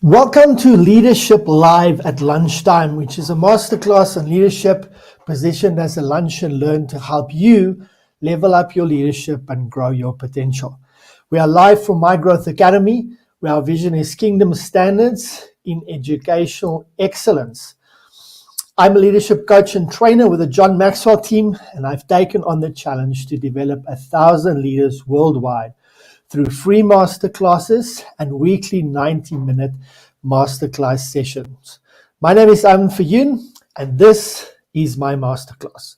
Welcome to Leadership Live at Lunchtime, which is a masterclass on leadership positioned as a lunch and learn to help you level up your leadership and grow your potential. We are live from My Growth Academy, where our vision is kingdom standards in educational excellence. I'm a leadership coach and trainer with the John Maxwell team, and I've taken on the challenge to develop 1,000 leaders worldwide through free masterclasses and weekly 90-minute masterclass sessions. My name is Amin Fayoun, and this is my masterclass.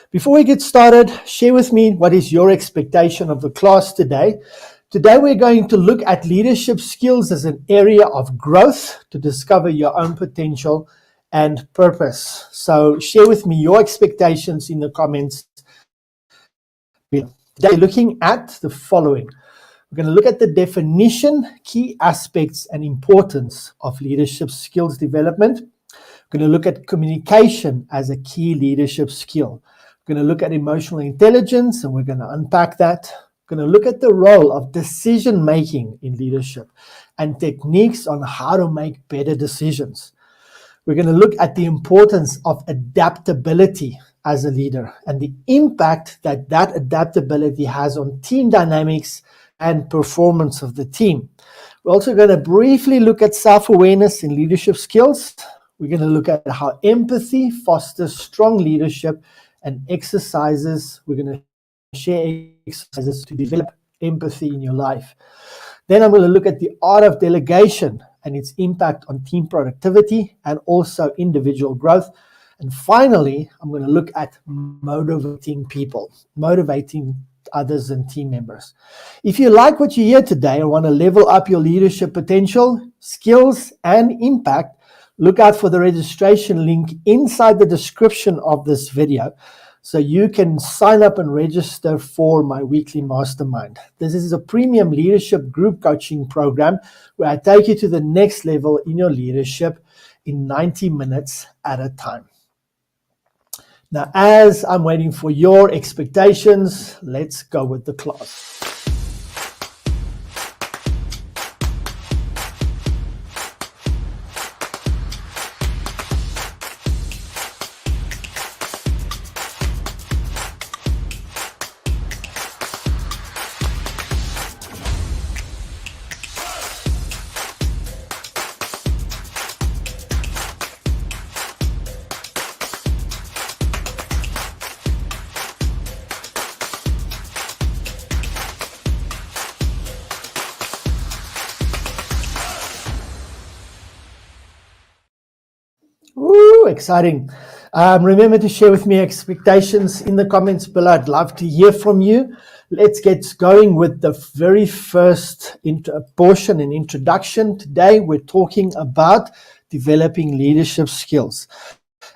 Before we get started, share with me what is your expectation of the class today. Today we're going to look at leadership skills as an area of growth to discover your own potential and purpose. So share with me your expectations in the comments below. Today, looking at the following. We're going to look at the definition, key aspects, and importance of leadership skills development. We're going to look at communication as a key leadership skill. We're going to look at emotional intelligence, and we're going to unpack that. We're going to look at the role of decision-making in leadership and techniques on how to make better decisions. We're going to look at the importance of adaptability as a leader and the impact that adaptability has on team dynamics and performance of the team. We're also going to briefly look at self-awareness in leadership skills. We're going to look at how empathy fosters strong leadership and exercises. We're going to share exercises to develop empathy in your life. Then I'm going to look at the art of delegation and its impact on team productivity and also individual growth. And finally, I'm going to look at motivating people, motivating others and team members. If you like what you hear today and want to level up your leadership potential, skills, and impact, look out for the registration link inside the description of this video so you can sign up and register for my weekly mastermind. This is a premium leadership group coaching program where I take you to the next level in your leadership in 90 minutes at a time. Now, as I'm waiting for your expectations, let's go with the class. Woo, exciting. Remember to share with me expectations in the comments below. I'd love to hear from you. Let's get going with the very first portion and introduction. Today, we're talking about developing leadership skills.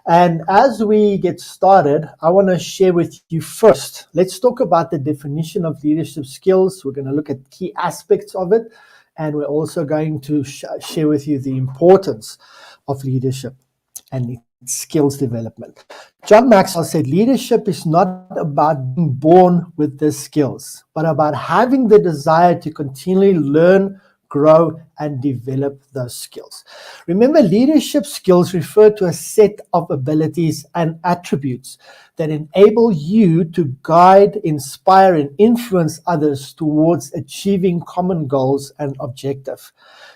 And as we get started, I want to share with you first. Let's talk about the definition of leadership skills. We're going to look at key aspects of it. And we're also going to share with you the importance of leadership and its skills development. John Maxwell said, leadership is not about being born with the skills, but about having the desire to continually learn, grow, and develop those skills. Remember, leadership skills refer to a set of abilities and attributes that enable you to guide, inspire, and influence others towards achieving common goals and objectives.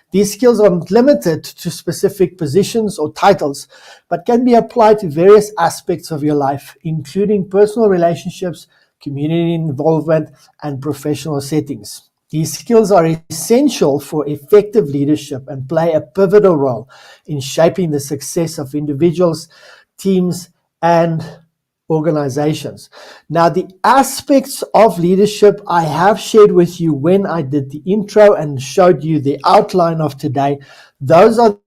These skills are not limited to specific positions or titles, but can be applied to various aspects of your life, including personal relationships, community involvement, and professional settings. These skills are essential for effective leadership and play a pivotal role in shaping the success of individuals, teams, and organizations. Now, the aspects of leadership I have shared with you when I did the intro and showed you the outline of today. Those are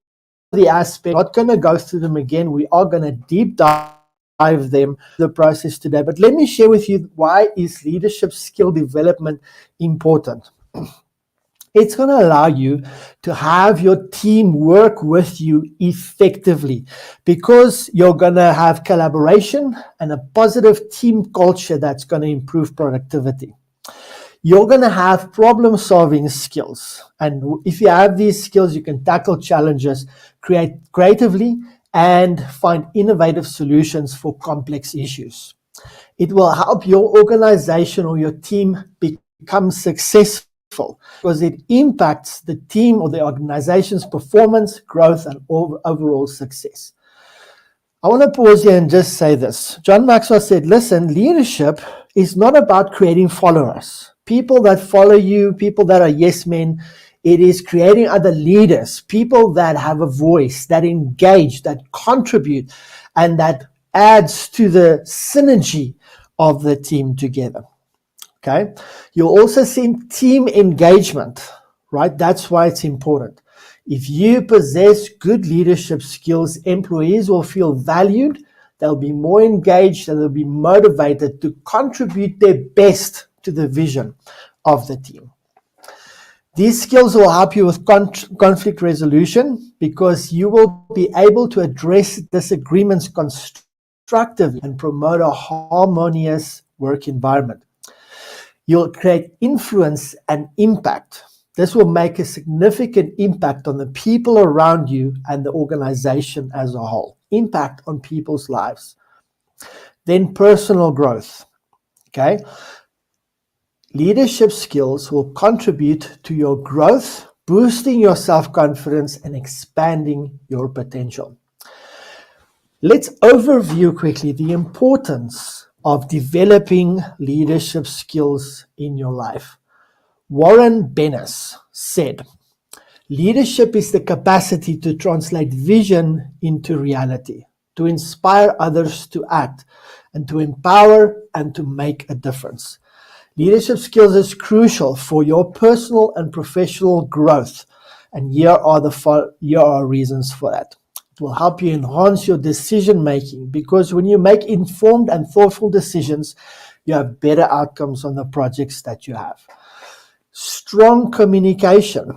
the aspects. I'm not going to go through them again. We are going to deep dive them the process today. But let me share with you, why is leadership skill development important? It's going to allow you to have your team work with you effectively because you're going to have collaboration and a positive team culture that's going to improve productivity. You're going to have problem solving skills. And if you have these skills, you can tackle challenges, create creatively, and find innovative solutions for complex issues. It will help your organization or your team become successful because it impacts the team or the organization's performance, growth, and overall success. I want to pause here and just say this. John Maxwell said, listen, leadership is not about creating followers, people that follow you, people that are yes men. It is creating other leaders, people that have a voice, that engage, that contribute, and that adds to the synergy of the team together. Okay. You'll also see team engagement, right? That's why it's important. If you possess good leadership skills, employees will feel valued, they'll be more engaged, and they'll be motivated to contribute their best to the vision of the team. These skills will help you with conflict resolution because you will be able to address disagreements constructively and promote a harmonious work environment. You'll create influence and impact. This will make a significant impact on the people around you and the organization as a whole. Impact on people's lives. Then personal growth. Okay. Leadership skills will contribute to your growth, boosting your self-confidence and expanding your potential. Let's overview quickly the importance of developing leadership skills in your life. Warren Bennis said, leadership is the capacity to translate vision into reality, to inspire others to act, and to empower and to make a difference. Leadership skills is crucial for your personal and professional growth, and here are reasons for that. It will help you enhance your decision making because when you make informed and thoughtful decisions, you have better outcomes on the projects that you have. Strong communication.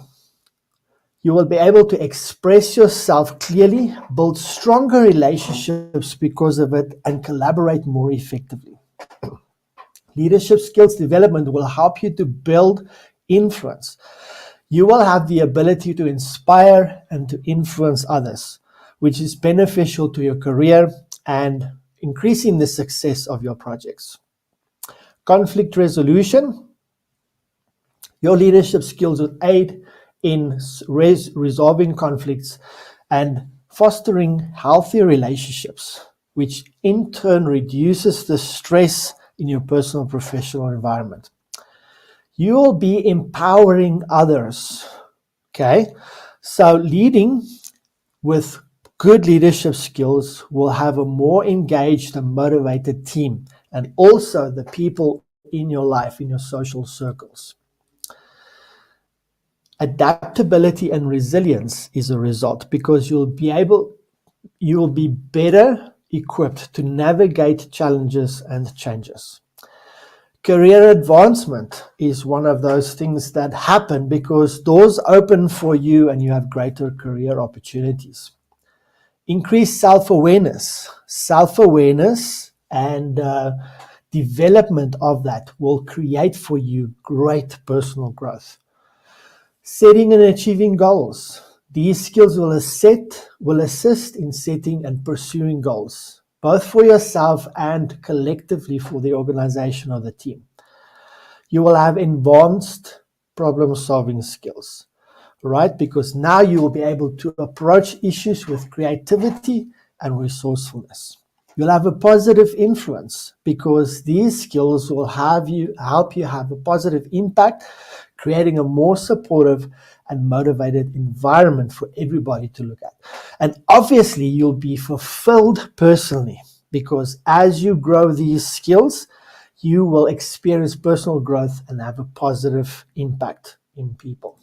You will be able to express yourself clearly, build stronger relationships because of it, and collaborate more effectively. Leadership skills development will help you to build influence. You will have the ability to inspire and to influence others, which is beneficial to your career and increasing the success of your projects. Conflict resolution. Your leadership skills will aid in resolving conflicts and fostering healthy relationships, which in turn reduces the stress in your personal and professional environment. You will be empowering others. Okay, so leading with good leadership skills will have a more engaged and motivated team, and also the people in your life, in your social circles. Adaptability and resilience is a result because you will be better equipped to navigate challenges and changes. Career advancement is one of those things that happen because doors open for you and you have greater career opportunities. Increased self-awareness. Self-awareness and development of that will create for you great personal growth. Setting and achieving goals. These skills will assist in setting and pursuing goals, both for yourself and collectively for the organization or the team. You will have advanced problem-solving skills, right? Because now you will be able to approach issues with creativity and resourcefulness. You'll have a positive influence because these skills will help you have a positive impact, creating a more supportive and motivated environment for everybody to look at. And obviously, you'll be fulfilled personally because as you grow these skills, you will experience personal growth and have a positive impact in people.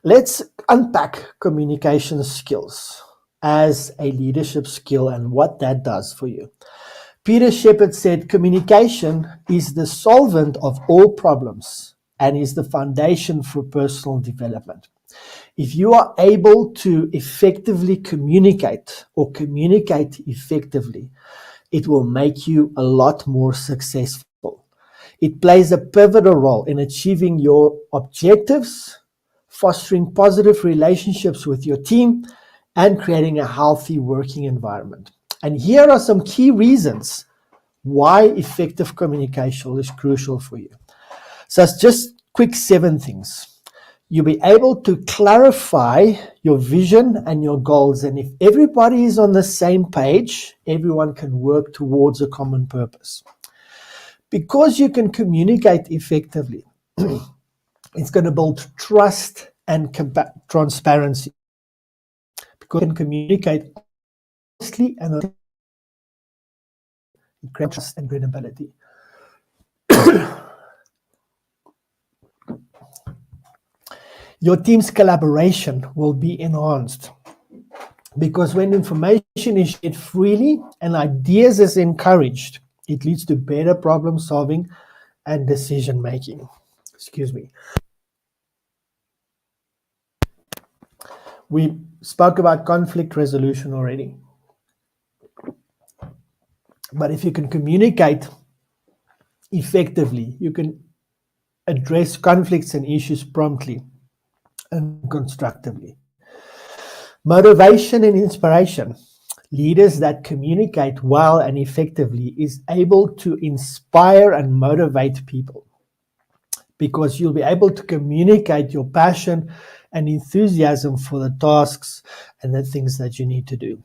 Let's unpack communication skills as a leadership skill and what that does for you. Peter Shepard said, communication is the solvent of all problems and is the foundation for personal development. If you are able to effectively communicate or communicate effectively, it will make you a lot more successful. It plays a pivotal role in achieving your objectives, fostering positive relationships with your team, and creating a healthy working environment. And here are some key reasons why effective communication is crucial for you. So it's just quick 7 things. You'll be able to clarify your vision and your goals. And if everybody is on the same page, everyone can work towards a common purpose. Because you can communicate effectively, it's going to build trust and transparency. Because you can communicate honestly and it creates trust and credibility. Your team's collaboration will be enhanced because when information is shared freely and ideas is encouraged, it leads to better problem solving and decision making. Excuse me. We spoke about conflict resolution already. But if you can communicate effectively, you can address conflicts and issues promptly and constructively. Motivation and inspiration. Leaders that communicate well and effectively is able to inspire and motivate people because you'll be able to communicate your passion and enthusiasm for the tasks and the things that you need to do.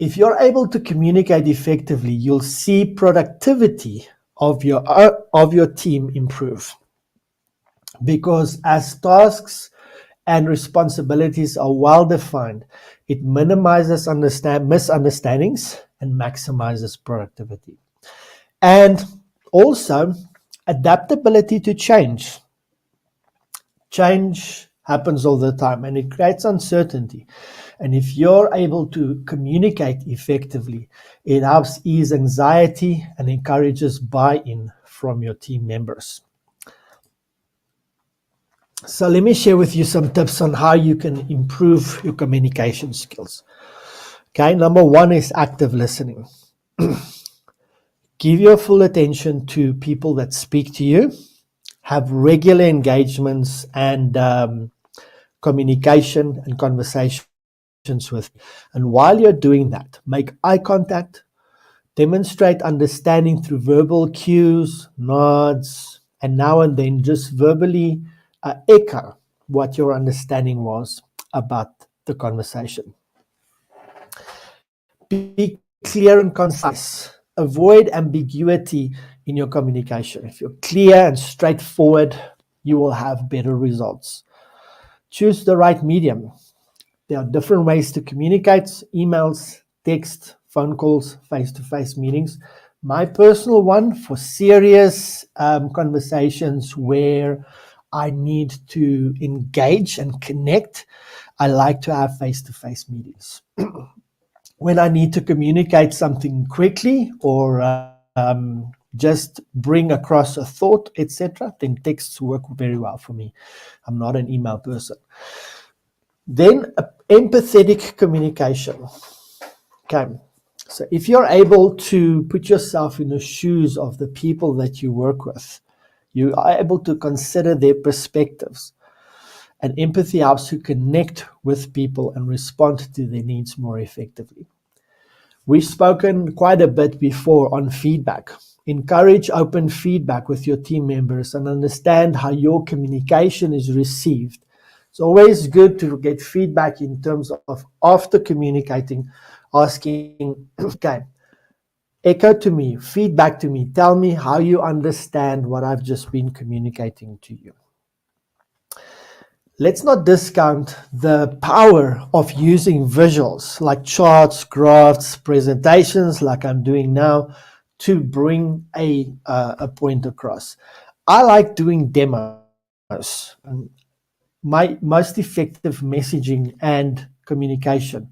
If you're able to communicate effectively, you'll see productivity of your team improve because as tasks and responsibilities are well defined, it minimizes misunderstandings and maximizes productivity. And also adaptability to change. Change happens all the time and it creates uncertainty. And if you're able to communicate effectively, it helps ease anxiety and encourages buy-in from your team members. So let me share with you some tips on how you can improve your communication skills. Okay, number 1 is active listening. Give your full attention to people that speak to you. Have regular engagements and communication and conversations with. And while you're doing that, make eye contact, demonstrate understanding through verbal cues, nods, and now and then just verbally echo what your understanding was about the conversation. Be clear and concise. Avoid ambiguity in your communication. If you're clear and straightforward, you will have better results. Choose the right medium. There are different ways to communicate: emails, text, phone calls, face-to-face meetings. My personal one for serious conversations where I need to engage and connect, I like to have face-to-face meetings. When I need to communicate something quickly or just bring across a thought, etc., then texts work very well for me. I'm not an email person. Then empathetic communication. Okay, so if you're able to put yourself in the shoes of the people that you work with, you are able to consider their perspectives. And empathy helps you connect with people and respond to their needs more effectively. We've spoken quite a bit before on feedback. Encourage open feedback with your team members and understand how your communication is received. It's always good to get feedback in terms of after communicating, asking, okay, echo to me, feedback to me, tell me how you understand what I've just been communicating to you. Let's not discount the power of using visuals like charts, graphs, presentations like I'm doing now to bring a point across. I like doing demos. My most effective messaging and communication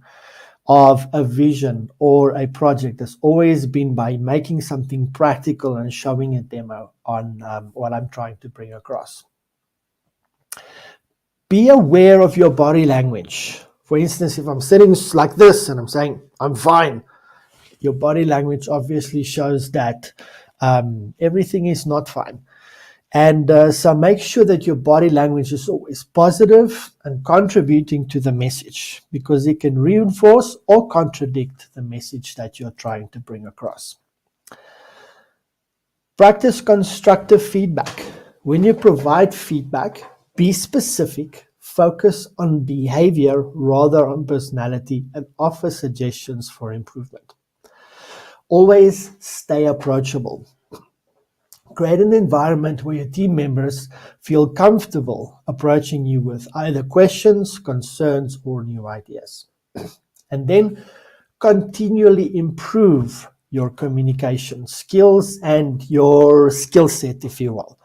of a vision or a project has always been by making something practical and showing a demo on what I'm trying to bring across. Be aware of your body language. For instance, if I'm sitting like this and I'm saying, I'm fine, your body language obviously shows that Everything is not fine. And so make sure that your body language is always positive and contributing to the message, because it can reinforce or contradict the message that you're trying to bring across. Practice constructive feedback. When you provide feedback, be specific, focus on behavior rather on personality, and offer suggestions for improvement. Always stay approachable. Create an environment where your team members feel comfortable approaching you with either questions, concerns, or new ideas. And then continually improve your communication skills and your skill set, if you will.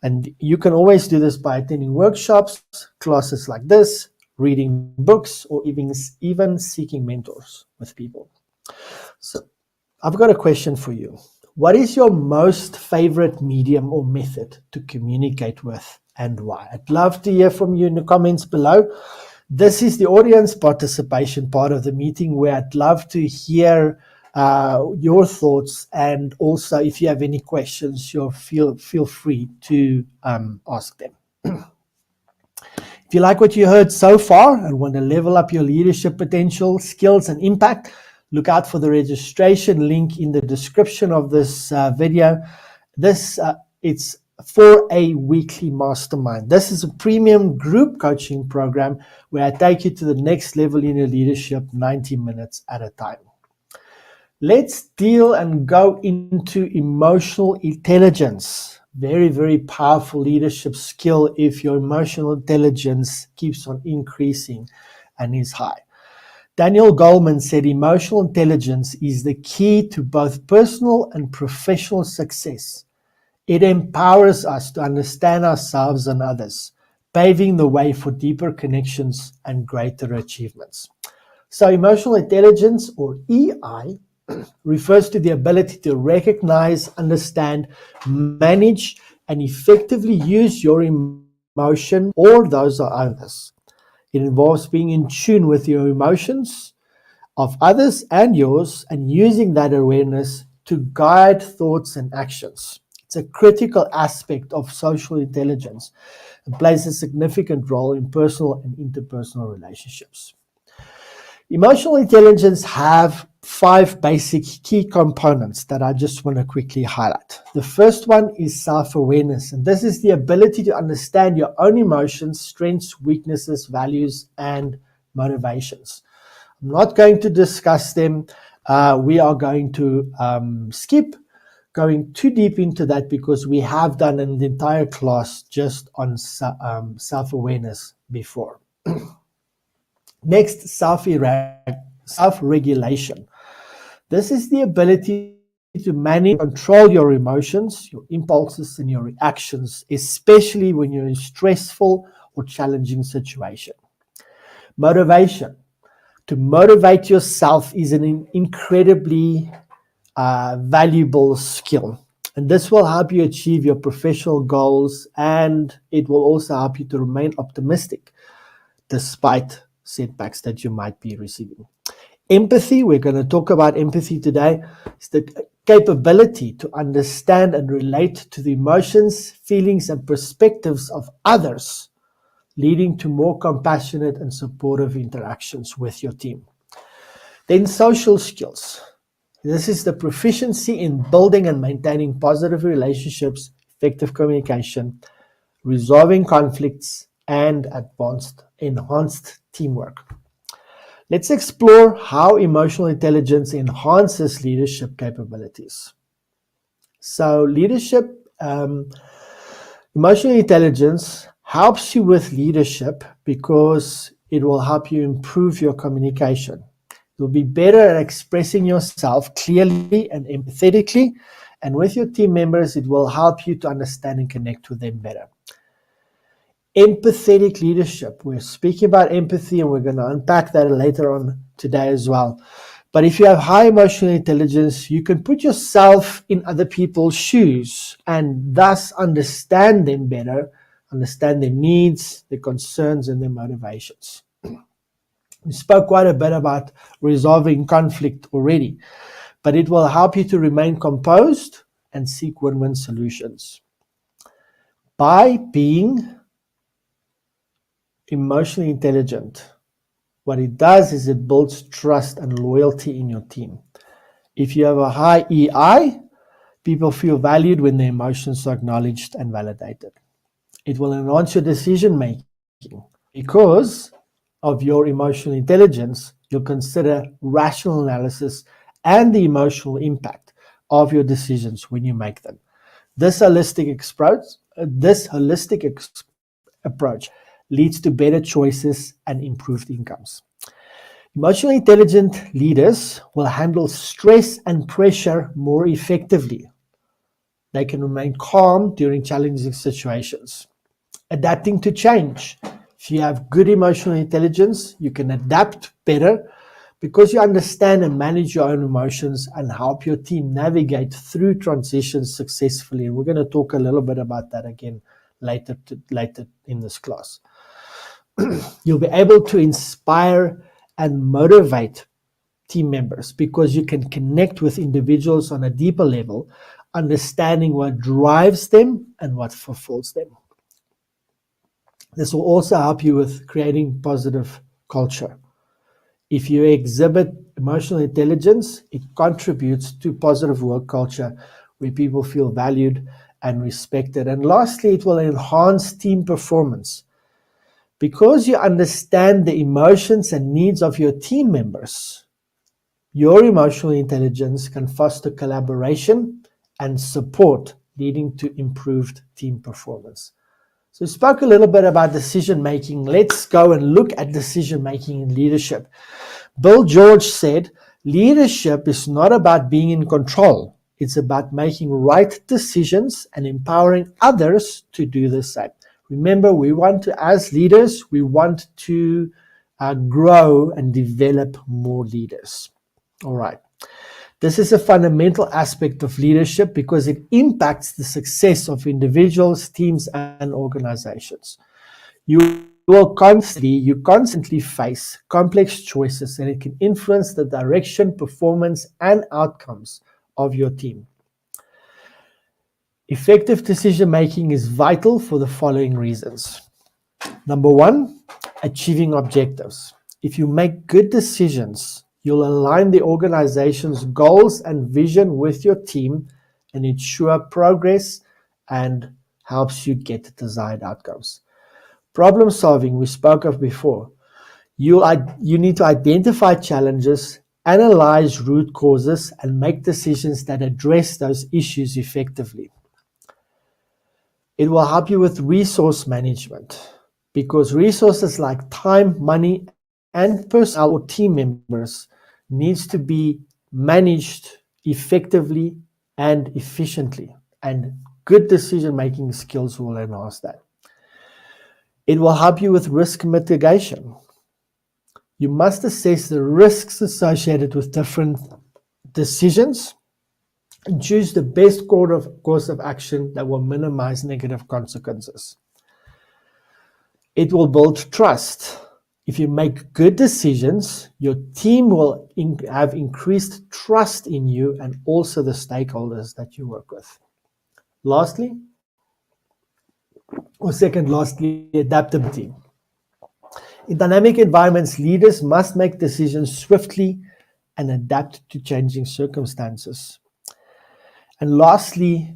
And you can always do this by attending workshops, classes like this, reading books, or even seeking mentors with people. So I've got a question for you. What is your most favorite medium or method to communicate with, and why? I'd love to hear from you in the comments below. This is the audience participation part of the meeting, where I'd love to hear your thoughts, and also if you have any questions, feel free to ask them. If you like what you heard so far and want to level up your leadership potential, skills, and impact, look out for the registration link in the description of this video. It's for a weekly mastermind. This is a premium group coaching program where I take you to the next level in your leadership, 90 minutes at a time. Let's deal and go into emotional intelligence. Very, very powerful leadership skill if your emotional intelligence keeps on increasing and is high. Daniel Goleman said emotional intelligence is the key to both personal and professional success. It empowers us to understand ourselves and others, paving the way for deeper connections and greater achievements. So emotional intelligence, or EI, refers to the ability to recognize, understand, manage, and effectively use your emotion or those of others. It involves being in tune with your emotions of others and yours, and using that awareness to guide thoughts and actions. It's a critical aspect of social intelligence and plays a significant role in personal and interpersonal relationships. Emotional intelligence have 5 basic key components that I just want to quickly highlight. The first one is self-awareness, and this is the ability to understand your own emotions, strengths, weaknesses, values, and motivations. I'm not going to discuss them. We are going to skip going too deep into that, because we have done an entire class just on self-awareness before. Next, self-regulation. This is the ability to manage and control your emotions, your impulses, and your reactions, especially when you're in a stressful or challenging situation. Motivation. To motivate yourself is an incredibly valuable skill. And this will help you achieve your professional goals, and it will also help you to remain optimistic despite setbacks that you might be receiving. Empathy, we're going to talk about empathy today. It's the capability to understand and relate to the emotions, feelings, and perspectives of others, leading to more compassionate and supportive interactions with your team. Then social skills. This is the proficiency in building and maintaining positive relationships, effective communication, resolving conflicts, and enhanced teamwork. Let's explore how emotional intelligence enhances leadership capabilities. So emotional intelligence helps you with leadership because it will help you improve your communication. You'll be better at expressing yourself clearly and empathetically, and with your team members, it will help you to understand and connect with them better. Empathetic leadership. We're speaking about empathy, and we're going to unpack that later on today as well. But if you have high emotional intelligence, you can put yourself in other people's shoes and thus understand them better, understand their needs, their concerns, and their motivations. We spoke quite a bit about resolving conflict already, but it will help you to remain composed and seek win-win solutions. By being emotionally intelligent, what it does is it builds trust and loyalty in your team. If you have a high EI, people feel valued when their emotions are acknowledged and validated. It will enhance your decision making because of your emotional intelligence. You'll consider rational analysis and the emotional impact of your decisions when you make them. This holistic approach leads to better choices and improved incomes. Emotionally intelligent leaders will handle stress and pressure more effectively. They can remain calm during challenging situations. Adapting to change. If you have good emotional intelligence, you can adapt better because you understand and manage your own emotions and help your team navigate through transitions successfully. And we're going to talk a little bit about that again later in this class. You'll be able to inspire and motivate team members because you can connect with individuals on a deeper level, understanding what drives them and what fulfills them. This will also help you with creating positive culture. If you exhibit emotional intelligence, it contributes to positive work culture where people feel valued and respected. And lastly, it will enhance team performance. Because you understand the emotions and needs of your team members, your emotional intelligence can foster collaboration and support, leading to improved team performance. So we spoke a little bit about decision making. Let's go and look at decision making in leadership. Bill George said, leadership is not about being in control. It's about making right decisions and empowering others to do the same. Remember, as leaders, we want to grow and develop more leaders. All right. This is a fundamental aspect of leadership because it impacts the success of individuals, teams, and organizations. You constantly face complex choices, and it can influence the direction, performance, and outcomes of your team. Effective decision making is vital for the following reasons. Number one, achieving objectives. If you make good decisions, you'll align the organization's goals and vision with your team and ensure progress and helps you get desired outcomes. Problem solving, we spoke of before. You need to identify challenges, analyze root causes, and make decisions that address those issues effectively. It will help you with resource management because resources like time, money, and personnel or team members needs to be managed effectively and efficiently, and good decision-making skills will enhance that. It will help you with risk mitigation. You must assess the risks associated with different decisions and choose the best course of action that will minimize negative consequences. It will build trust. If you make good decisions, your team will have increased trust in you and also the stakeholders that you work with. Lastly, adaptability. In dynamic environments, leaders must make decisions swiftly and adapt to changing circumstances. And lastly,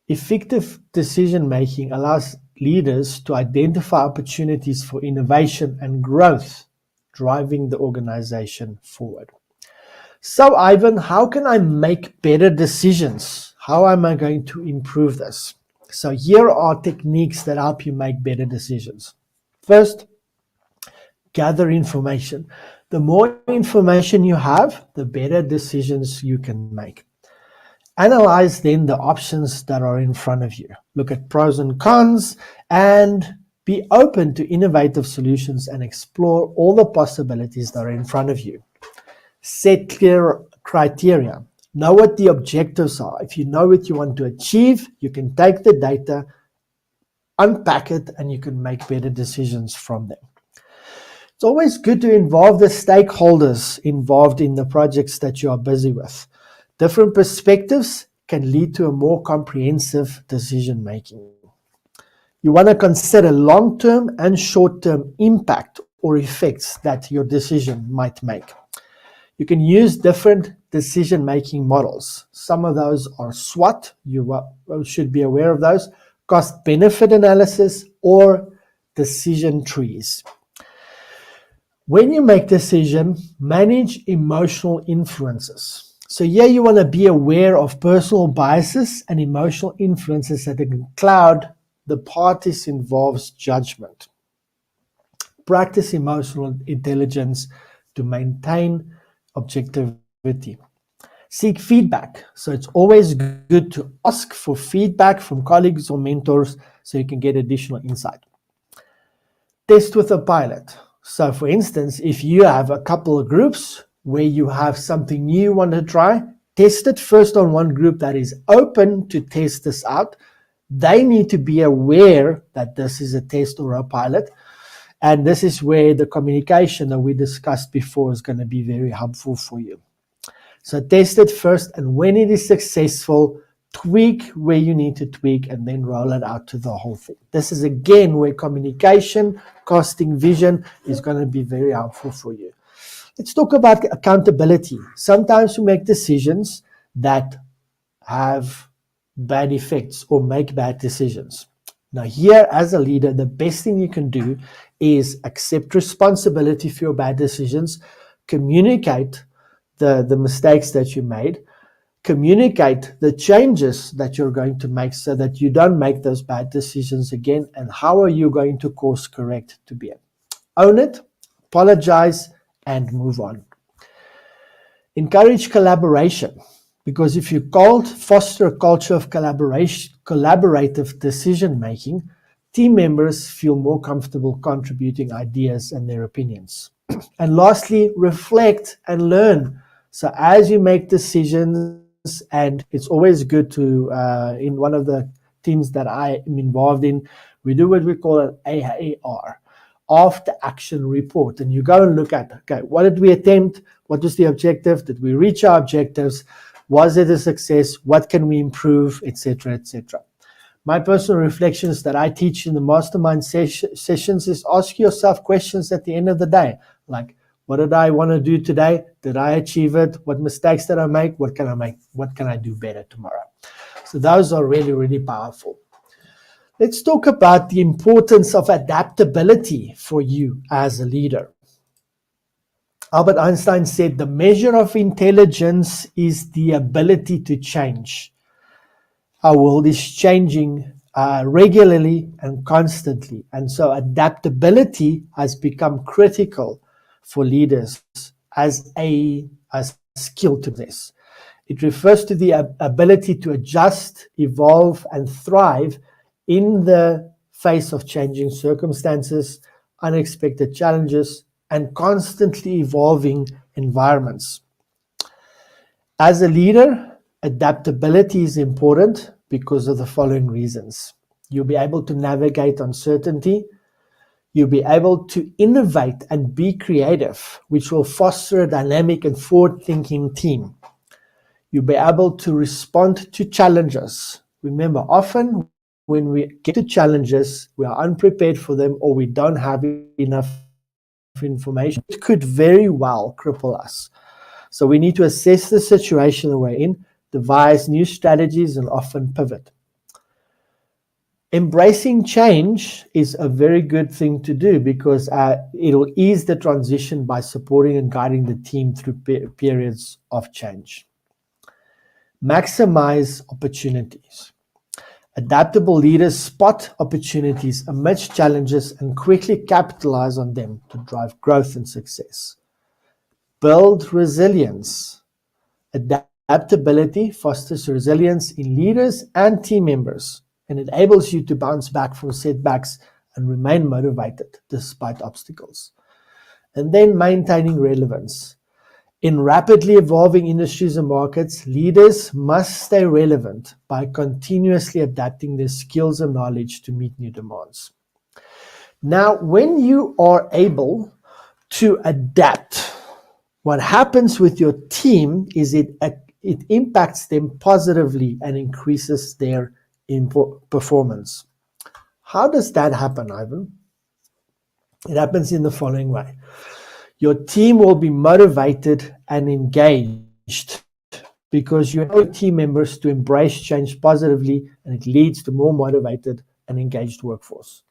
effective decision-making allows leaders to identify opportunities for innovation and growth, driving the organization forward. So, Ivan, how can I make better decisions? How am I going to improve this? So here are techniques that help you make better decisions. First, gather information. The more information you have, the better decisions you can make. Analyze then the options that are in front of you. Look at pros and cons and be open to innovative solutions and explore all the possibilities that are in front of you. Set clear criteria. Know what the objectives are. If you know what you want to achieve, you can take the data, unpack it, and you can make better decisions from them. It's always good to involve the stakeholders involved in the projects that you are busy with. Different perspectives can lead to a more comprehensive decision making. You want to consider long-term and short-term impact or effects that your decision might make. You can use different decision-making models. Some of those are SWOT, you should be aware of those, cost-benefit analysis, or decision trees. When you make decision, manage emotional influences. So here you want to be aware of personal biases and emotional influences that can cloud the parties involved's judgment. Practice emotional intelligence to maintain objectivity. Seek feedback. So it's always good to ask for feedback from colleagues or mentors so you can get additional insight. Test with a pilot. So for instance, if you have a couple of groups where you have something new you want to try, test it first on one group that is open to test this out. They need to be aware that this is a test or a pilot. And this is where the communication that we discussed before is going to be very helpful for you. So test it first, and when it is successful, tweak where you need to tweak and then roll it out to the whole thing. This is again where communication, costing, vision is going to be very helpful for you. Let's talk about accountability. Sometimes we make decisions that have bad effects or make bad decisions. Now here, as a leader, the best thing you can do is accept responsibility for your bad decisions, communicate the mistakes that you made, communicate the changes that you're going to make so that you don't make those bad decisions again, and how are you going to course correct to be it. Own it, apologize, and move on. Encourage collaboration. Because if you foster a culture of collaboration, collaborative decision-making, team members feel more comfortable contributing ideas and their opinions. And lastly, reflect and learn. So as you make decisions, and it's always good to, in one of the teams that I am involved in, we do what we call an AAR, after action report. And you go and look at, okay, what did we attempt? What was the objective? Did we reach our objectives? Was it a success? What can we improve, etc., etc. My personal reflections that I teach in the mastermind sessions is ask yourself questions at the end of the day, like, what did I want to do today? Did I achieve it? What mistakes did I make? What can I make? What can I do better tomorrow? So those are really, really powerful. Let's talk about the importance of adaptability for you as a leader. Albert Einstein said, the measure of intelligence is the ability to change. Our world is changing regularly and constantly. And so adaptability has become critical for leaders as a skill to this. It refers to the ability to adjust, evolve, and thrive in the face of changing circumstances, unexpected challenges, and constantly evolving environments. As a leader, adaptability is important because of the following reasons. You'll be able to navigate uncertainty. You'll be able to innovate and be creative, which will foster a dynamic and forward-thinking team. You'll be able to respond to challenges. Remember, often when we get to challenges, we are unprepared for them or we don't have enough information. It could very well cripple us. So we need to assess the situation that we're in, devise new strategies, and often pivot. Embracing change is a very good thing to do because it'll ease the transition by supporting and guiding the team through periods of change. Maximize opportunities. Adaptable leaders spot opportunities amidst challenges and quickly capitalize on them to drive growth and success. Build resilience. Adaptability fosters resilience in leaders and team members and enables you to bounce back from setbacks and remain motivated despite obstacles. And then maintaining relevance. In rapidly evolving industries and markets, leaders must stay relevant by continuously adapting their skills and knowledge to meet new demands. Now, when you are able to adapt, what happens with your team is it it impacts them positively and increases their performance. How does that happen, Ivan? It happens in the following way. Your team will be motivated and engaged because you empower your team members to embrace change positively, and it leads to more motivated and engaged workforce.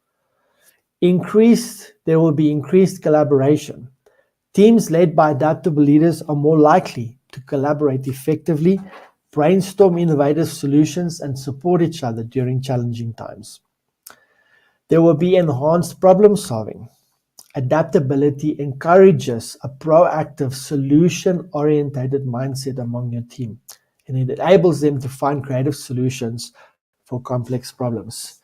There will be increased collaboration. Teams led by adaptable leaders are more likely to collaborate effectively, brainstorm innovative solutions, and support each other during challenging times. There will be enhanced problem solving. Adaptability encourages a proactive, solution-oriented mindset among your team, and it enables them to find creative solutions for complex problems.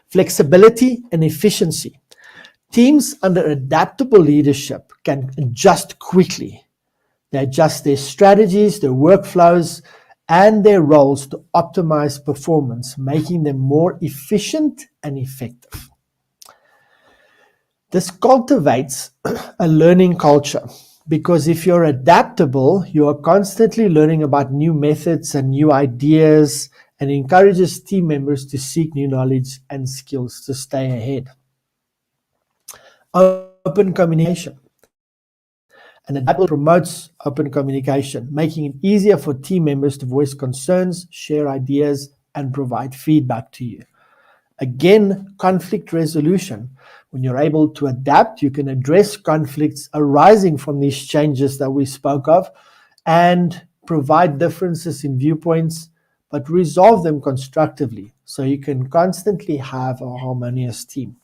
Flexibility and efficiency. Teams under adaptable leadership can adjust quickly. They adjust their strategies, their workflows, and their roles to optimize performance, making them more efficient and effective. This cultivates a learning culture, because if you're adaptable, you are constantly learning about new methods and new ideas, and encourages team members to seek new knowledge and skills to stay ahead. Open communication. And adaptability promotes open communication, making it easier for team members to voice concerns, share ideas, and provide feedback to you. Again, conflict resolution. When you're able to adapt, you can address conflicts arising from these changes that we spoke of and provide differences in viewpoints, but resolve them constructively so you can constantly have a harmonious team.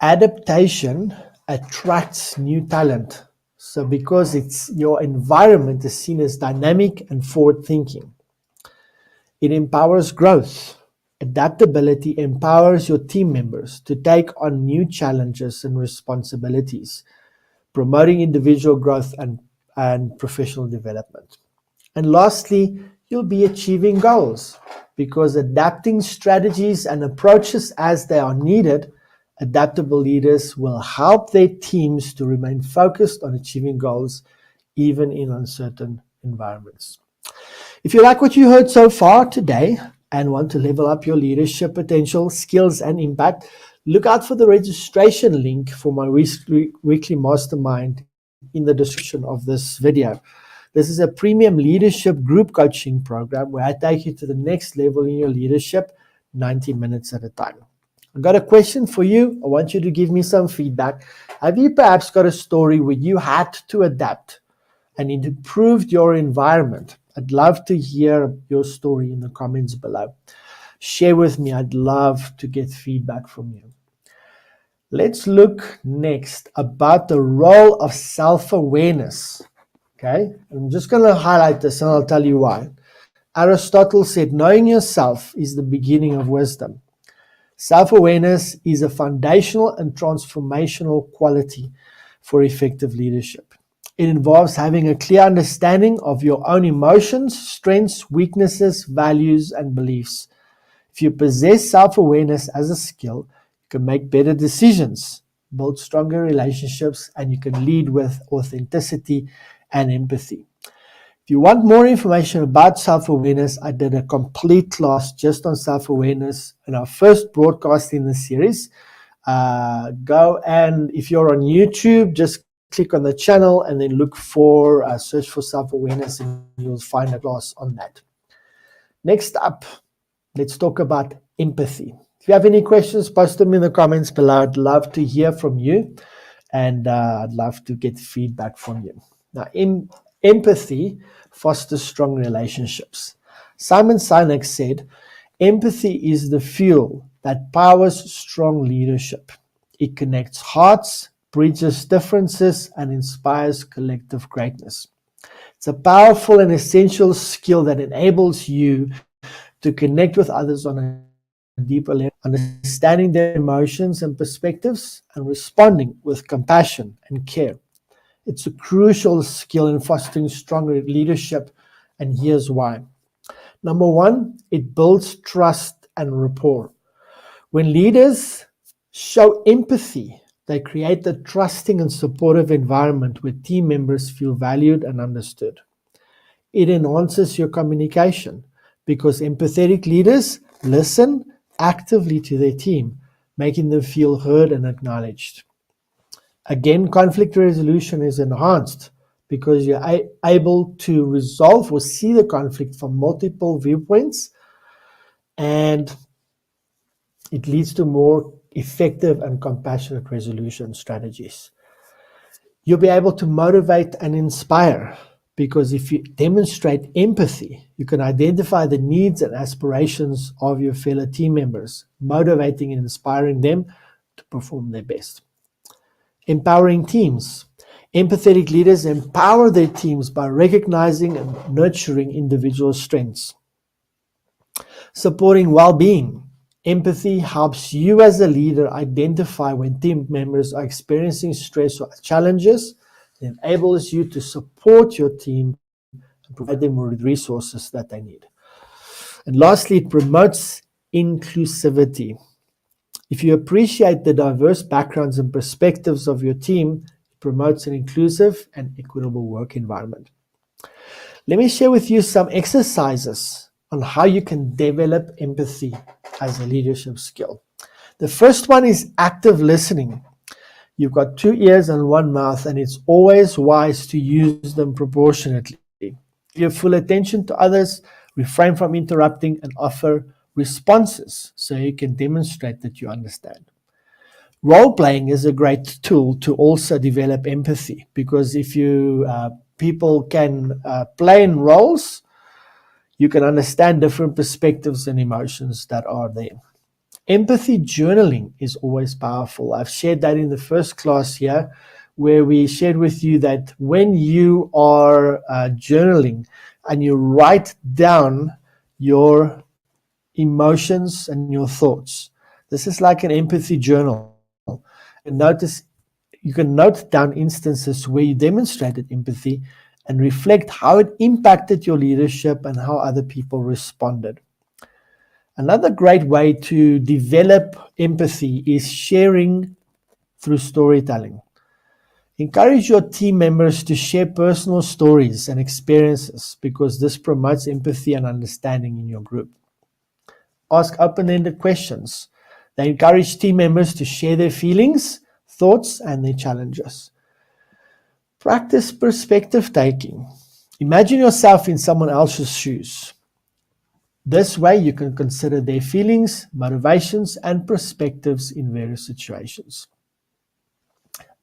Adaptation attracts new talent. So because your environment is seen as dynamic and forward-thinking. It empowers growth. Adaptability empowers your team members to take on new challenges and responsibilities, promoting individual growth and professional development. And lastly, you'll be achieving goals, because adapting strategies and approaches as they are needed, adaptable leaders will help their teams to remain focused on achieving goals, even in uncertain environments. If you like what you heard so far today and want to level up your leadership potential, skills, and impact, look out for the registration link for my weekly mastermind in the description of this video. This is a premium leadership group coaching program where I take you to the next level in your leadership, 90 minutes at a time. I've got a question for you. I want you to give me some feedback. Have you perhaps got a story where you had to adapt and it improved your environment? I'd love to hear your story in the comments below. Share with me. I'd love to get feedback from you. Let's look next about the role of self-awareness. Okay, I'm just going to highlight this and I'll tell you why. Aristotle said, knowing yourself is the beginning of wisdom. Self-awareness is a foundational and transformational quality for effective leadership. It involves having a clear understanding of your own emotions, strengths, weaknesses, values, and beliefs. If you possess self-awareness as a skill, you can make better decisions, build stronger relationships, and you can lead with authenticity and empathy. If you want more information about self-awareness, I did a complete class just on self-awareness in our first broadcast in the series. Go and if you're on YouTube, just click on the channel and then look for, search for self-awareness, and you'll find a class on that. Next up, let's talk about empathy. If you have any questions, post them in the comments below. I'd love to hear from you, and I'd love to get feedback from you. Now, empathy fosters strong relationships. Simon Sinek said, empathy is the fuel that powers strong leadership. It connects hearts, bridges differences, and inspires collective greatness. It's a powerful and essential skill that enables you to connect with others on a deeper level, understanding their emotions and perspectives, and responding with compassion and care. It's a crucial skill in fostering stronger leadership, and here's why. Number one, it builds trust and rapport. When leaders show empathy, they create a trusting and supportive environment where team members feel valued and understood. It enhances your communication because empathetic leaders listen actively to their team, making them feel heard and acknowledged. Again, conflict resolution is enhanced because you're able to resolve or see the conflict from multiple viewpoints, and it leads to more effective and compassionate resolution strategies. You'll be able to motivate and inspire because if you demonstrate empathy, you can identify the needs and aspirations of your fellow team members, motivating and inspiring them to perform their best. Empowering teams. Empathetic leaders empower their teams by recognizing and nurturing individual strengths. Supporting well-being. Empathy helps you as a leader identify when team members are experiencing stress or challenges. It enables you to support your team and provide them with resources that they need. And lastly, it promotes inclusivity. If you appreciate the diverse backgrounds and perspectives of your team, it promotes an inclusive and equitable work environment. Let me share with you some exercises on how you can develop empathy as a leadership skill. The first one is active listening. You've got 2 ears and 1 mouth, and it's always wise to use them proportionately. Give full attention to others, refrain from interrupting, and offer responses so you can demonstrate that you understand. Role-playing is a great tool to also develop empathy because if people can play in roles, you can understand different perspectives and emotions that are there. Empathy journaling is always powerful. I've shared that in the first class here, where we shared with you that when you are journaling and you write down your emotions and your thoughts, this is like an empathy journal. And you can note down instances where you demonstrated empathy and reflect how it impacted your leadership and how other people responded. Another great way to develop empathy is sharing through storytelling. Encourage your team members to share personal stories and experiences because this promotes empathy and understanding in your group. Ask open-ended questions. They encourage team members to share their feelings, thoughts, and their challenges. Practice perspective taking. Imagine yourself in someone else's shoes. This way you can consider their feelings, motivations, and perspectives in various situations.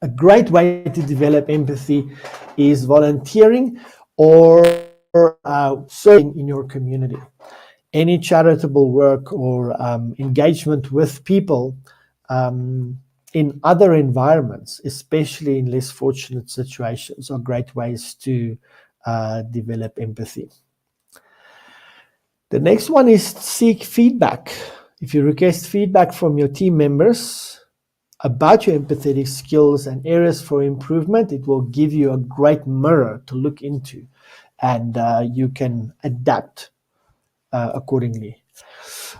A great way to develop empathy is volunteering or serving in your community. Any charitable work or engagement with people in other environments, especially in less fortunate situations, are great ways to develop empathy. The next one is seek feedback. If you request feedback from your team members about your empathetic skills and areas for improvement, it will give you a great mirror to look into, and you can adapt accordingly.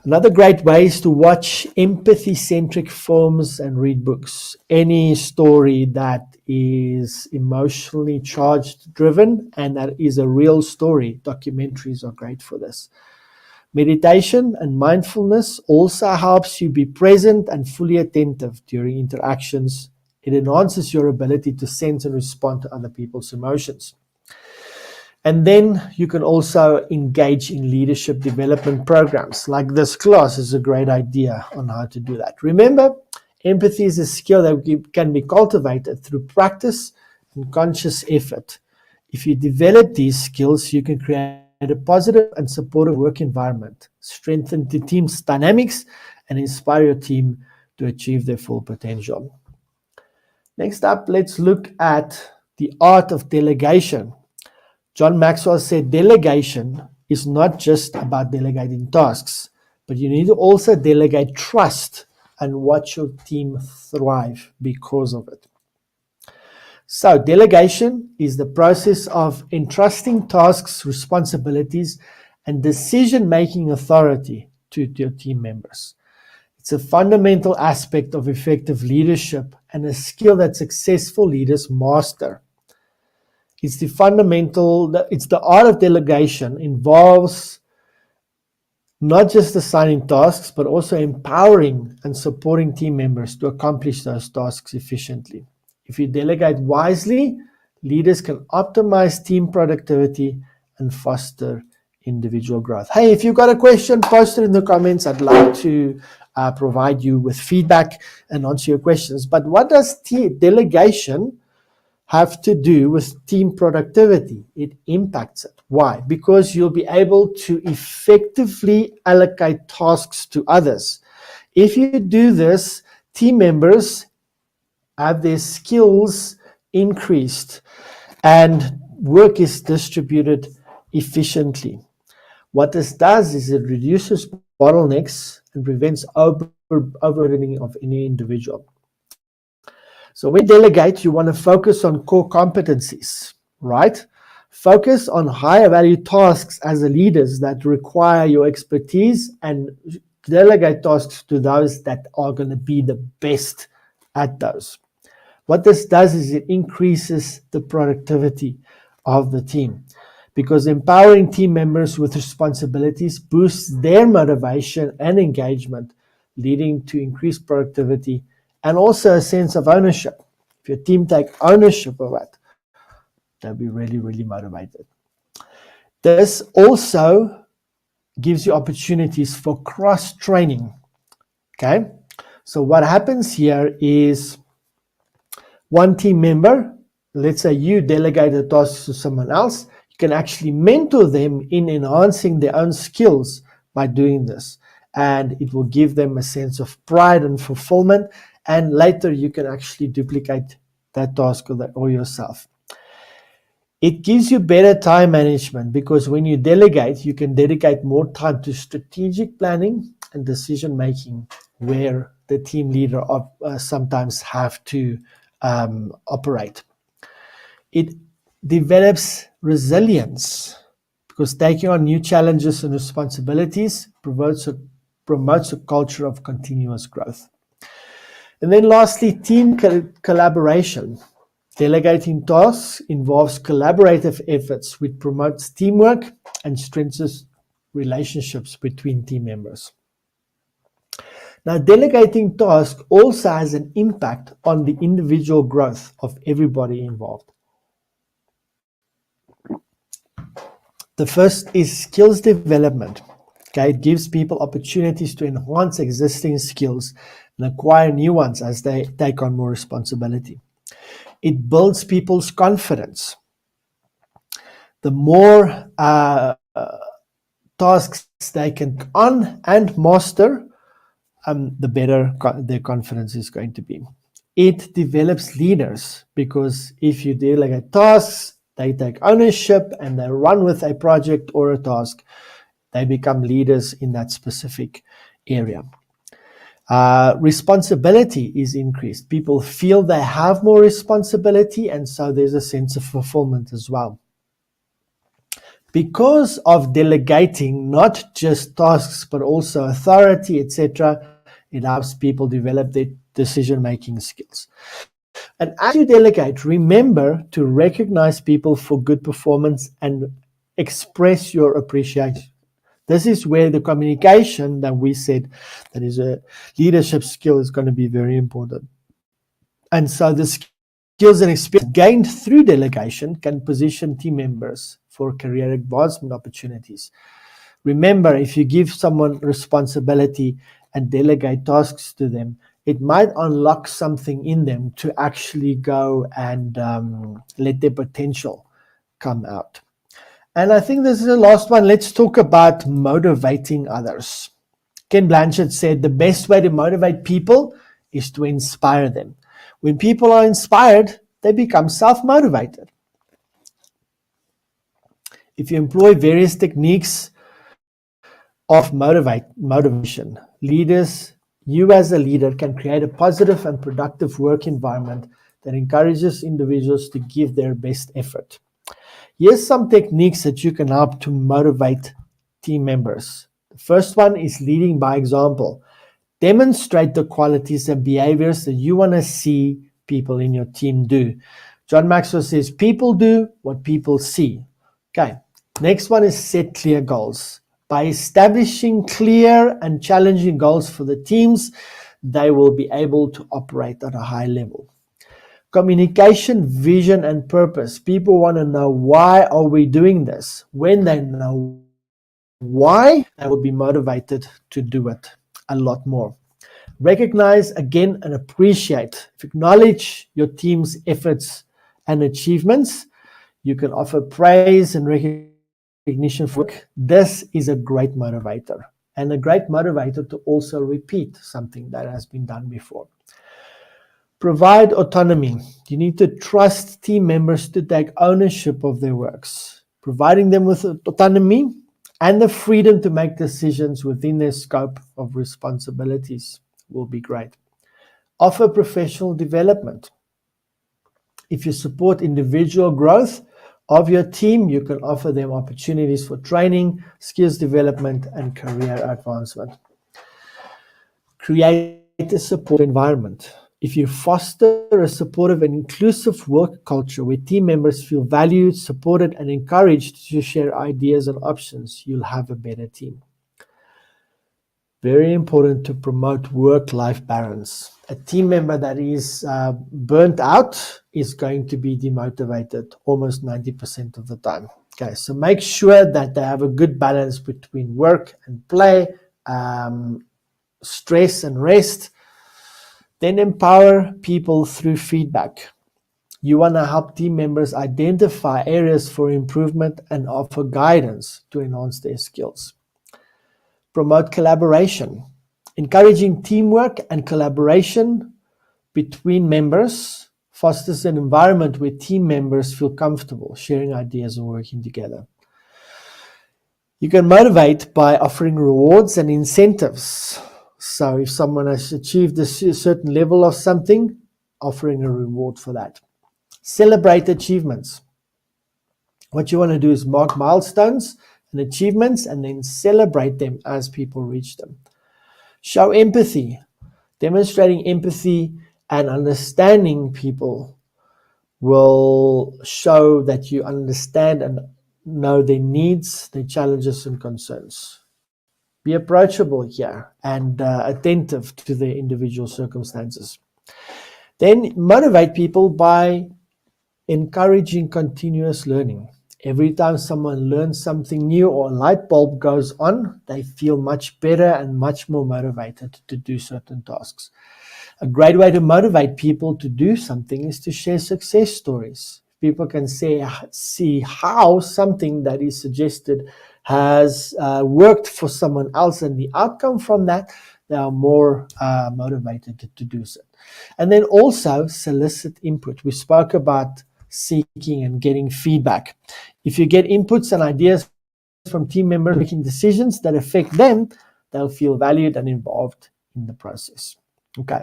Another great way is to watch empathy-centric films and read books. Any story that is emotionally charged driven and that is a real story, documentaries are great for this. Meditation and mindfulness also helps you be present and fully attentive during interactions. It enhances your ability to sense and respond to other people's emotions. And then you can also engage in leadership development programs. Like this class is a great idea on how to do that. Remember, empathy is a skill that can be cultivated through practice and conscious effort. If you develop these skills, you can create a positive and supportive work environment, strengthen the team's dynamics, and inspire your team to achieve their full potential. Next up, let's look at the art of delegation. John Maxwell said delegation is not just about delegating tasks, but you need to also delegate trust and watch your team thrive because of it. So delegation is the process of entrusting tasks, responsibilities, and decision-making authority to your team members. It's a fundamental aspect of effective leadership and a skill that successful leaders master. It's the art of delegation involves not just assigning tasks, but also empowering and supporting team members to accomplish those tasks efficiently. If you delegate wisely, leaders can optimize team productivity and foster individual growth. Hey, if you've got a question, post it in the comments. I'd like to provide you with feedback and answer your questions. But what does delegation have to do with team productivity? It impacts it. Why? Because you'll be able to effectively allocate tasks to others. If you do this, team members have their skills increased and work is distributed efficiently. What this does is it reduces bottlenecks and prevents overburdening of any individual. So when you delegate, you want to focus on core competencies, right? Focus on higher value tasks as a leaders that require your expertise, and delegate tasks to those that are going to be the best at those. What this does is it increases the productivity of the team, because empowering team members with responsibilities boosts their motivation and engagement, leading to increased productivity and also a sense of ownership. If your team take ownership of it, they'll be really, really motivated. This also gives you opportunities for cross-training. Okay, so what happens here is one team member, let's say you delegate a task to someone else, you can actually mentor them in enhancing their own skills by doing this. And it will give them a sense of pride and fulfillment. And later you can actually duplicate that task or yourself. It gives you better time management, because when you delegate, you can dedicate more time to strategic planning and decision making, where the team leader sometimes have to operate. It develops resilience, because taking on new challenges and responsibilities promotes a culture of continuous growth. And then lastly, team collaboration. Delegating tasks involves collaborative efforts, which promotes teamwork and strengthens relationships between team members. Now, delegating tasks also has an impact on the individual growth of everybody involved. The first is skills development. Okay, it gives people opportunities to enhance existing skills and acquire new ones as they take on more responsibility. It builds people's confidence. The more tasks they can on and master, the better their confidence is going to be. It develops leaders, because if you delegate tasks, they take ownership and they run with a project or a task, they become leaders in that specific area. Responsibility is increased. People feel they have more responsibility, and so there's a sense of fulfillment as well. Because of delegating not just tasks but also authority, etc., it helps people develop their decision-making skills. And as you delegate, remember to recognize people for good performance and express your appreciation. This is where the communication that we said that is a leadership skill is going to be very important. And so the skills and experience gained through delegation can position team members for career advancement opportunities. Remember, if you give someone responsibility and delegate tasks to them, it might unlock something in them to actually go and let their potential come out. And I think this is the last one. Let's talk about motivating others. Ken Blanchard said the best way to motivate people is to inspire them. When people are inspired, they become self-motivated. If you employ various techniques of motivation, you as a leader can create a positive and productive work environment that encourages individuals to give their best effort. Here's some techniques that you can help to motivate team members. The first one is leading by example. Demonstrate the qualities and behaviors that you want to see people in your team do. John Maxwell says, people do what people see. Okay, next one is set clear goals. By establishing clear and challenging goals for the teams, they will be able to operate at a high level. Communication, vision, and purpose. People want to know, why are we doing this? When they know why, they will be motivated to do it a lot more. Recognize again and appreciate. Acknowledge your team's efforts and achievements. You can offer praise and recognition for work. This is a great motivator, and a great motivator to also repeat something that has been done before. Provide autonomy. You need to trust team members to take ownership of their works. Providing them with autonomy and the freedom to make decisions within their scope of responsibilities will be great. Offer professional development. If you support individual growth of your team, you can offer them opportunities for training, skills development, and career advancement. Create a supportive environment. If you foster a supportive and inclusive work culture where team members feel valued, supported, and encouraged to share ideas and options, you'll have a better team. Very important to promote work-life balance. A team member that is burnt out is going to be demotivated almost 90% of the time. Okay, so make sure that they have a good balance between work and play, stress and rest. Then empower people through feedback. You want to help team members identify areas for improvement and offer guidance to enhance their skills. Promote collaboration. Encouraging teamwork and collaboration between members fosters an environment where team members feel comfortable sharing ideas and working together. You can motivate by offering rewards and incentives. So if someone has achieved a certain level of something, offering a reward for that. Celebrate achievements. What you want to do is mark milestones and achievements and then celebrate them as people reach them. Show empathy. Demonstrating empathy and understanding people will show that you understand and know their needs, their challenges and concerns. Be approachable here and attentive to their individual circumstances. Then motivate people by encouraging continuous learning. Every time someone learns something new or a light bulb goes on, they feel much better and much more motivated to do certain tasks. A great way to motivate people to do something is to share success stories. People can see how something that is suggested has worked for someone else, and the outcome from that, they are more motivated to do so. And then also solicit input. We spoke about seeking and getting feedback. If you get inputs and ideas from team members making decisions that affect them, they'll feel valued and involved in the process. Okay,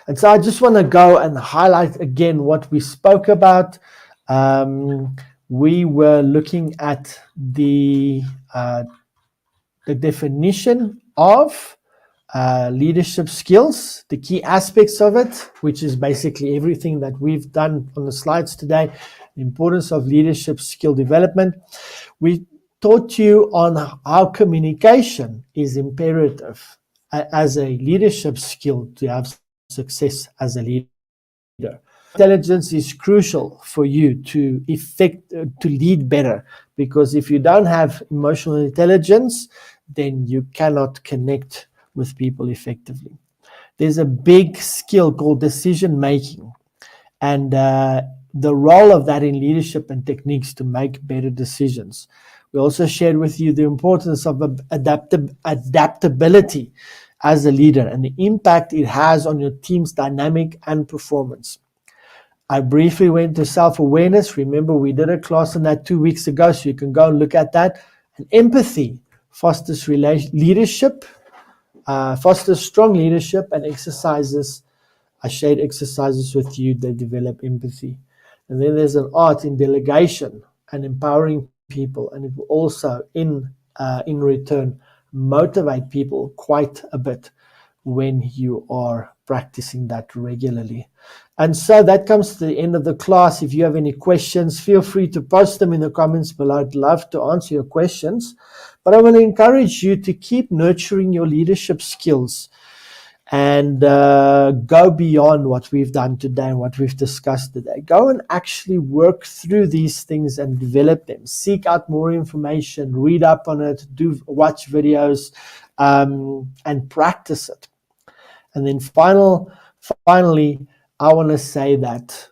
and so I just want to go and highlight again what we spoke about. We were looking at the definition of leadership skills, the key aspects of it, which is basically everything that we've done on the slides today, the importance of leadership skill development. We taught you on how communication is imperative as a leadership skill to have success as a leader. Intelligence is crucial for you to lead better, because if you don't have emotional intelligence, then you cannot connect with people effectively. There's a big skill called decision making, and the role of that in leadership and techniques to make better decisions. We also shared with you the importance of adaptability as a leader and the impact it has on your team's dynamic and performance. I briefly went to self-awareness. Remember, we did a class on that 2 weeks ago, so you can go and look at that. And empathy fosters leadership, fosters strong leadership, and exercises. I shared exercises with you that develop empathy. And then there's an art in delegation and empowering people, and it will also, in return, motivate people quite a bit when you are practicing that regularly. And so that comes to the end of the class. If you have any questions, feel free to post them in the comments below. I'd love to answer your questions. But I want to encourage you to keep nurturing your leadership skills and go beyond what we've done today and what we've discussed today. Go and actually work through these things and develop them. Seek out more information, read up on it, watch videos, and practice it. And then finally, I want to say that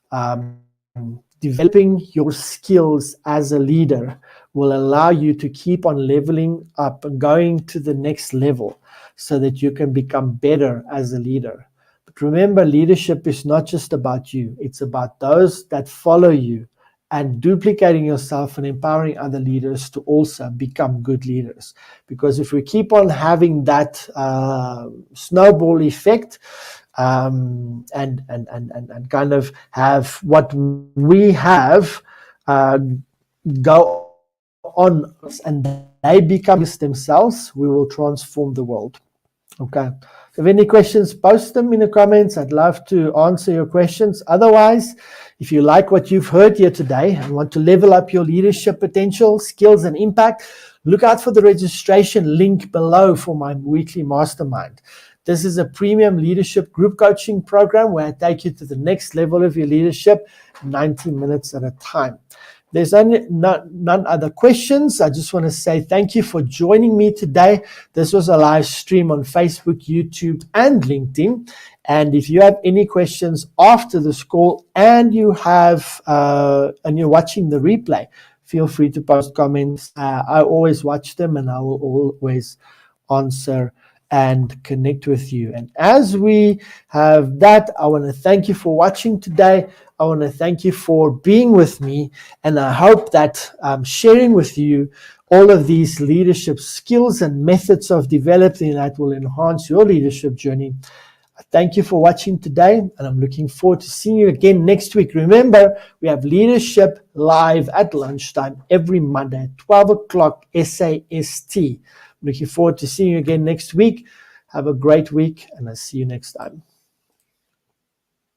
developing your skills as a leader will allow you to keep on leveling up and going to the next level so that you can become better as a leader. But remember, leadership is not just about you. It's about those that follow you, and duplicating yourself and empowering other leaders to also become good leaders. Because if we keep on having that snowball effect, and kind of have what we have go on and they become themselves, we will transform the world. Okay. If you have any questions, post them in the comments. I'd love to answer your questions. Otherwise, if you like what you've heard here today and want to level up your leadership potential, skills, and impact, look out for the registration link below for my weekly mastermind. This is a premium leadership group coaching program where I take you to the next level of your leadership, 90 minutes at a time. There's none other questions. I just want to say thank you for joining me today. This was a live stream on Facebook, YouTube, and LinkedIn. And if you have any questions after this call and you have and you're watching the replay, feel free to post comments. I always watch them and I will always answer and connect with you. And as we have that, I want to thank you for watching today. I want to thank you for being with me, and I hope that sharing with you all of these leadership skills and methods of developing that will enhance your leadership journey. Thank you for watching today, and I'm looking forward to seeing you again next week. Remember, we have Leadership Live at lunchtime every Monday at 12 o'clock SAST. I'm looking forward to seeing you again next week. Have a great week, and I'll see you next time.